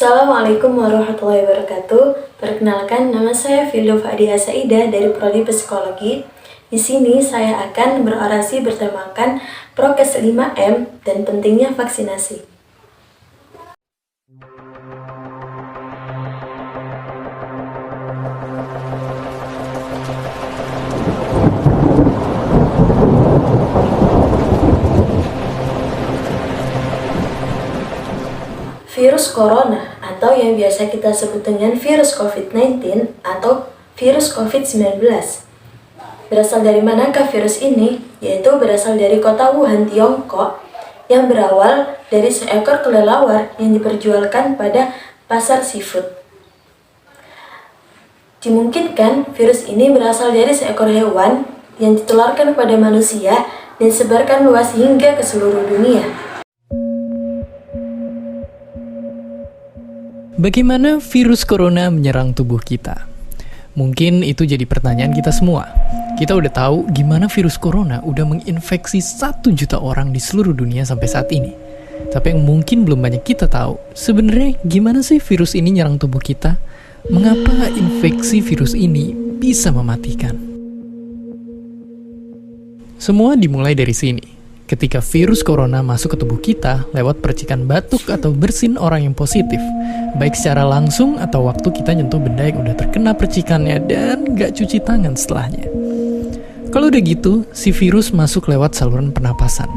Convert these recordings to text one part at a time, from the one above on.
Assalamualaikum warahmatullahi wabarakatuh. Perkenalkan, nama saya Fildo Fadia Saida dari Prodi Psikologi. Di sini saya akan berorasi bertemakan Prokes 5M dan pentingnya vaksinasi. Virus corona atau yang biasa kita sebut dengan virus COVID-19 atau virus COVID-19. Berasal dari manakah virus ini? Yaitu berasal dari kota Wuhan, Tiongkok, yang berawal dari seekor kelelawar yang diperjualkan pada pasar seafood. Dimungkinkan virus ini berasal dari seekor hewan yang ditularkan kepada manusia dan disebarkan luas hingga ke seluruh dunia. Bagaimana virus corona menyerang tubuh kita? Mungkin itu jadi pertanyaan kita semua. Kita udah tahu gimana virus corona udah menginfeksi 1 juta orang di seluruh dunia sampai saat ini. Tapi yang mungkin belum banyak kita tahu, sebenarnya gimana sih virus ini nyerang tubuh kita? Mengapa infeksi virus ini bisa mematikan? Semua dimulai dari sini. Ketika virus corona masuk ke tubuh kita lewat percikan batuk atau bersin orang yang positif, baik secara langsung atau waktu kita nyentuh benda yang udah terkena percikannya dan gak cuci tangan setelahnya. Kalau udah gitu, si virus masuk lewat saluran pernapasan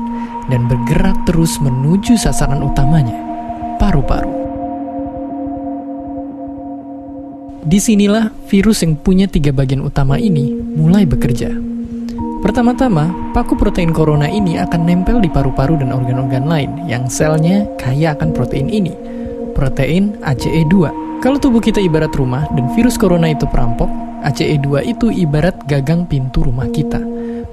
dan bergerak terus menuju sasaran utamanya, paru-paru. Disinilah virus yang punya 3 bagian utama ini mulai bekerja. Pertama-tama, paku protein corona ini akan nempel di paru-paru dan organ-organ lain yang selnya kaya akan protein ini, protein ACE2. Kalau tubuh kita ibarat rumah dan virus corona itu perampok, ACE2 itu ibarat gagang pintu rumah kita.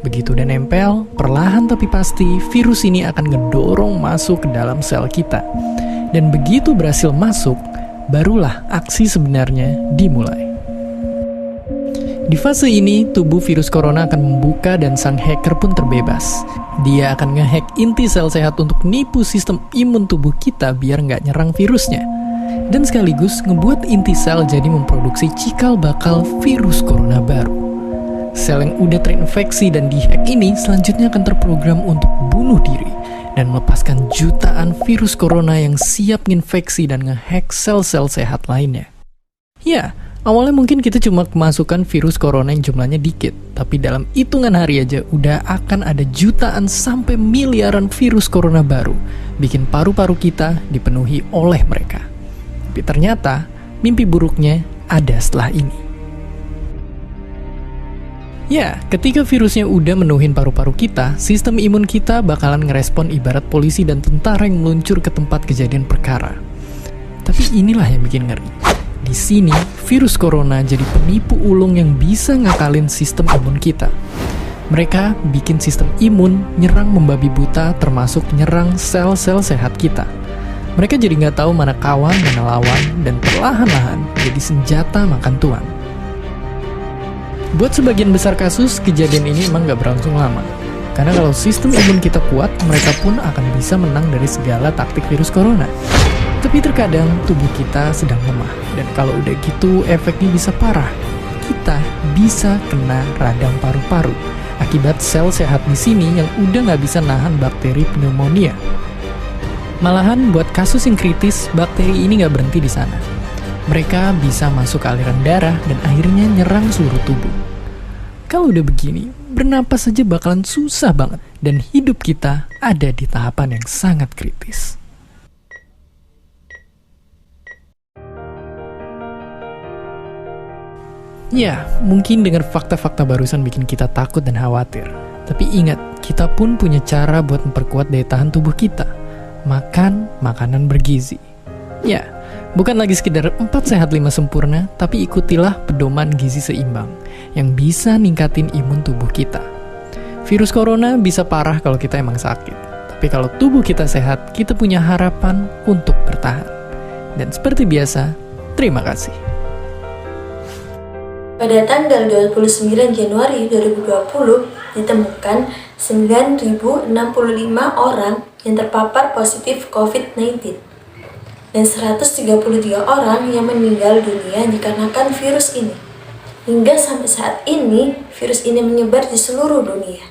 Begitu udah nempel, perlahan tapi pasti virus ini akan ngedorong masuk ke dalam sel kita. Dan begitu berhasil masuk, barulah aksi sebenarnya dimulai. Di fase ini, tubuh virus corona akan membuka dan sang hacker pun terbebas. Dia akan ngehack inti sel sehat untuk nipu sistem imun tubuh kita biar nggak nyerang virusnya. Dan sekaligus ngebuat inti sel jadi memproduksi cikal bakal virus corona baru. Sel yang udah terinfeksi dan dihack ini selanjutnya akan terprogram untuk bunuh diri dan melepaskan jutaan virus corona yang siap nginfeksi dan ngehack sel-sel sehat lainnya. Ya, awalnya mungkin kita cuma kemasukan virus corona yang jumlahnya dikit, tapi dalam hitungan hari aja udah akan ada jutaan sampai miliaran virus corona baru, bikin paru-paru kita dipenuhi oleh mereka. Tapi ternyata, mimpi buruknya ada setelah ini. Ya, ketika virusnya udah menuhin paru-paru kita, sistem imun kita bakalan ngerespon ibarat polisi dan tentara yang meluncur ke tempat kejadian perkara. Tapi inilah yang bikin ngeri. Di sini, virus corona jadi penipu ulung yang bisa ngakalin sistem imun kita. Mereka bikin sistem imun nyerang membabi buta termasuk nyerang sel-sel sehat kita. Mereka jadi nggak tahu mana kawan, mana lawan, dan perlahan-lahan jadi senjata makan tuan. Buat sebagian besar kasus, kejadian ini emang nggak berlangsung lama. Karena kalau sistem imun kita kuat, mereka pun akan bisa menang dari segala taktik virus corona. Tapi terkadang tubuh kita sedang lemah, dan kalau udah gitu efeknya bisa parah. Kita bisa kena radang paru-paru akibat sel sehat di sini yang udah nggak bisa nahan bakteri pneumonia. Malahan buat kasus yang kritis, bakteri ini nggak berhenti di sana. Mereka bisa masuk ke aliran darah dan akhirnya nyerang seluruh tubuh. Kalau udah begini, bernapas saja bakalan susah banget, dan hidup kita ada di tahapan yang sangat kritis. Ya, mungkin dengan fakta-fakta barusan bikin kita takut dan khawatir. Tapi ingat, kita pun punya cara buat memperkuat daya tahan tubuh kita. Makan makanan bergizi. Ya, bukan lagi sekedar 4 sehat 5 sempurna, tapi ikutilah pedoman gizi seimbang yang bisa ningkatin imun tubuh kita. Virus corona bisa parah kalau kita emang sakit. Tapi kalau tubuh kita sehat, kita punya harapan untuk bertahan. Dan seperti biasa, terima kasih. Pada tanggal 29 Januari 2020, ditemukan 9.065 orang yang terpapar positif COVID-19. dan 133 orang yang meninggal dunia dikarenakan virus ini. Hingga sampai saat ini, virus ini menyebar di seluruh dunia.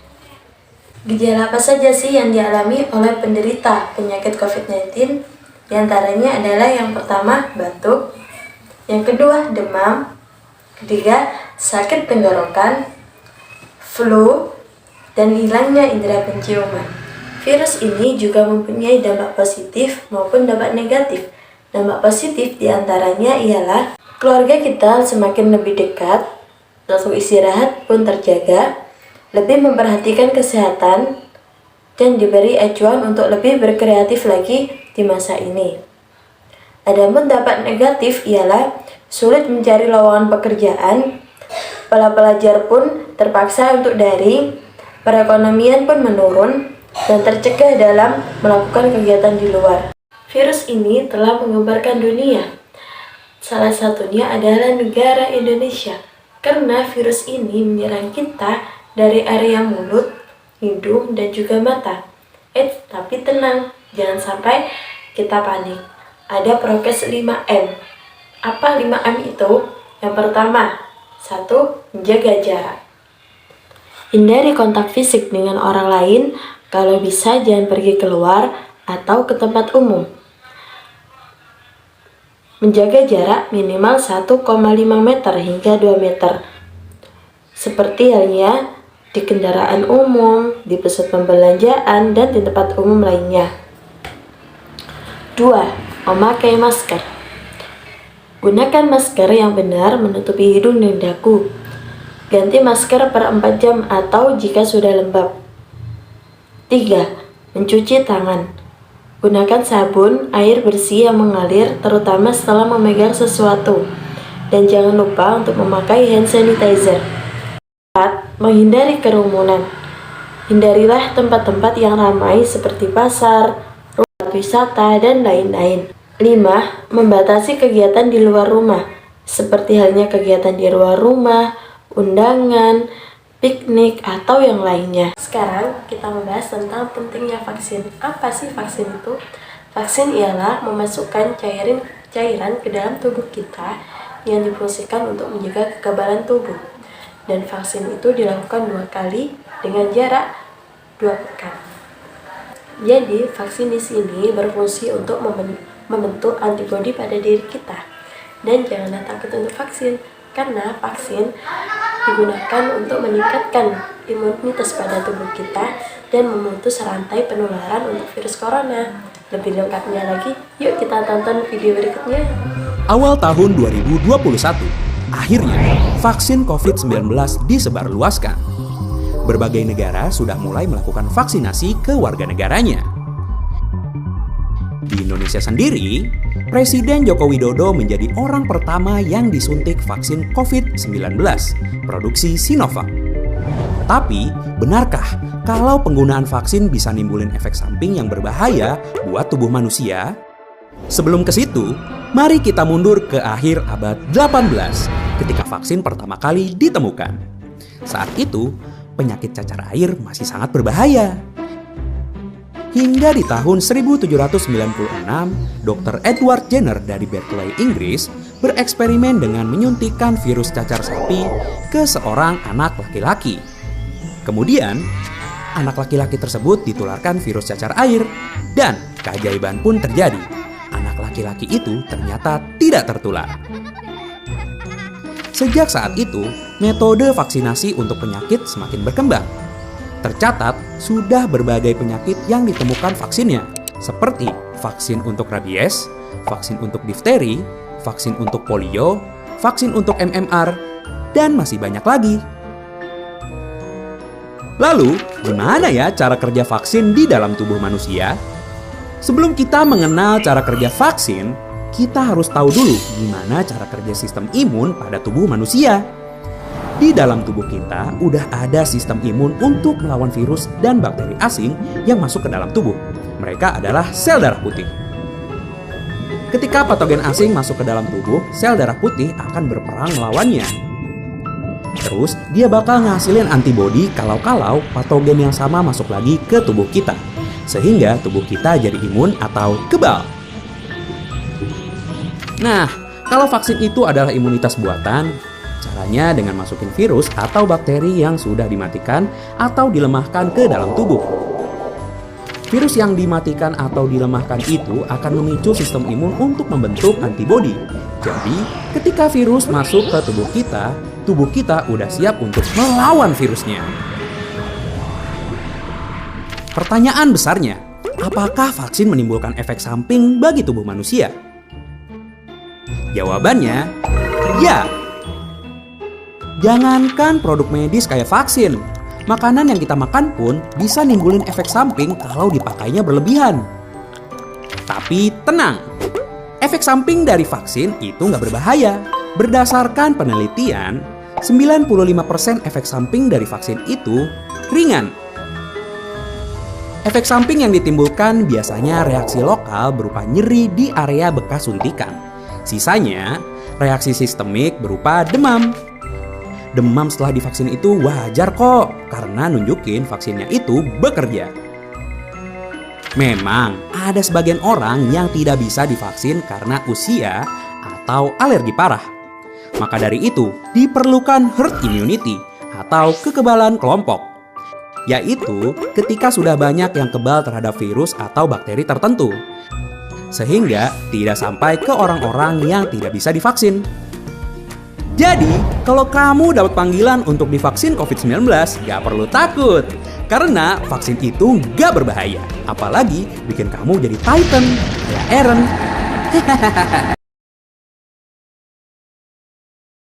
Gejala apa saja sih yang dialami oleh penderita penyakit COVID-19? Di antaranya adalah yang pertama, batuk, yang kedua, demam, ketiga, sakit tenggorokan, flu, dan hilangnya indera penciuman. Virus ini juga mempunyai dampak positif maupun dampak negatif. Dampak positif diantaranya ialah keluarga kita semakin lebih dekat, waktu istirahat pun terjaga, lebih memperhatikan kesehatan, dan diberi acuan untuk lebih berkreatif lagi di masa ini. Adapun dampak negatif ialah sulit mencari lowongan pekerjaan, para pelajar pun terpaksa untuk daring, perekonomian pun menurun, dan tercegah dalam melakukan kegiatan di luar. Virus ini telah mengembarkan dunia. Salah satunya adalah negara Indonesia, karena virus ini menyerang kita dari area mulut, hidung, dan juga mata. Tapi tenang, jangan sampai kita panik. Ada prokes 5M. Apa 5M itu? Yang pertama, 1. Menjaga jarak. Hindari kontak fisik dengan orang lain, kalau bisa jangan pergi keluar atau ke tempat umum. Menjaga jarak minimal 1,5 meter hingga 2 meter. Seperti halnya di kendaraan umum, di pusat pembelanjaan, dan di tempat umum lainnya. 2. Memakai masker. Gunakan masker yang benar menutupi hidung dan dagu. Ganti masker per 4 jam atau jika sudah lembab. 3. Mencuci tangan. Gunakan sabun, air bersih yang mengalir, terutama setelah memegang sesuatu. Dan jangan lupa untuk memakai hand sanitizer. 4. Menghindari kerumunan. Hindarilah tempat-tempat yang ramai seperti pasar, rumah wisata, dan lain-lain. 5. Membatasi kegiatan di luar rumah, seperti halnya kegiatan di luar rumah, undangan, piknik, atau yang lainnya. Sekarang kita membahas tentang pentingnya vaksin. Apa sih vaksin itu? Vaksin ialah memasukkan cairan ke dalam tubuh kita yang difungsikan untuk menjaga kekebalan tubuh. Dan vaksin itu dilakukan 2 kali dengan jarak 2 pekan. Jadi, vaksin di sini berfungsi untuk membentuk antibodi pada diri kita. Dan janganlah takut untuk vaksin, karena vaksin digunakan untuk meningkatkan imunitas pada tubuh kita dan memutus rantai penularan untuk virus corona. Lebih lengkapnya lagi, yuk kita tonton video berikutnya. Awal tahun 2021, akhirnya vaksin COVID-19 disebarluaskan. Berbagai negara sudah mulai melakukan vaksinasi ke warga negaranya. Di Indonesia sendiri, Presiden Joko Widodo menjadi orang pertama yang disuntik vaksin COVID-19 produksi Sinovac. Tapi, benarkah kalau penggunaan vaksin bisa nimbulin efek samping yang berbahaya buat tubuh manusia? Sebelum ke situ, mari kita mundur ke akhir abad 18 ketika vaksin pertama kali ditemukan. Saat itu, penyakit cacar air masih sangat berbahaya. Hingga di tahun 1796, Dr. Edward Jenner dari Berkeley, Inggris, bereksperimen dengan menyuntikkan virus cacar sapi ke seorang anak laki-laki. Kemudian, anak laki-laki tersebut ditularkan virus cacar air, dan keajaiban pun terjadi. Anak laki-laki itu ternyata tidak tertular. Sejak saat itu, metode vaksinasi untuk penyakit semakin berkembang. Tercatat, sudah berbagai penyakit yang ditemukan vaksinnya, seperti vaksin untuk rabies, vaksin untuk difteri, vaksin untuk polio, vaksin untuk MMR, dan masih banyak lagi. Lalu, gimana ya cara kerja vaksin di dalam tubuh manusia? Sebelum kita mengenal cara kerja vaksin, kita harus tahu dulu gimana cara kerja sistem imun pada tubuh manusia. Di dalam tubuh kita udah ada sistem imun untuk melawan virus dan bakteri asing yang masuk ke dalam tubuh. Mereka adalah sel darah putih. Ketika patogen asing masuk ke dalam tubuh, sel darah putih akan berperang melawannya. Terus, dia bakal ngasilin antibodi kalau patogen yang sama masuk lagi ke tubuh kita. Sehingga tubuh kita jadi imun atau kebal. Nah, kalau vaksin itu adalah imunitas buatan, caranya dengan masukin virus atau bakteri yang sudah dimatikan atau dilemahkan ke dalam tubuh. Virus yang dimatikan atau dilemahkan itu akan memicu sistem imun untuk membentuk antibodi. Jadi, ketika virus masuk ke tubuh kita udah siap untuk melawan virusnya. Pertanyaan besarnya, apakah vaksin menimbulkan efek samping bagi tubuh manusia? Jawabannya, ya. Jangankan produk medis kayak vaksin, makanan yang kita makan pun bisa nimbulin efek samping kalau dipakainya berlebihan. Tapi tenang, efek samping dari vaksin itu nggak berbahaya. Berdasarkan penelitian, 95% efek samping dari vaksin itu ringan. Efek samping yang ditimbulkan biasanya reaksi lokal berupa nyeri di area bekas suntikan. Sisanya, reaksi sistemik berupa demam. Demam setelah divaksin itu wajar kok, karena nunjukin vaksinnya itu bekerja. Memang ada sebagian orang yang tidak bisa divaksin karena usia atau alergi parah. Maka dari itu, diperlukan herd immunity atau kekebalan kelompok. Yaitu ketika sudah banyak yang kebal terhadap virus atau bakteri tertentu. Sehingga tidak sampai ke orang-orang yang tidak bisa divaksin. Jadi, kalau kamu dapat panggilan untuk divaksin COVID-19, gak perlu takut. Karena vaksin itu gak berbahaya. Apalagi bikin kamu jadi Titan, kayak Eren.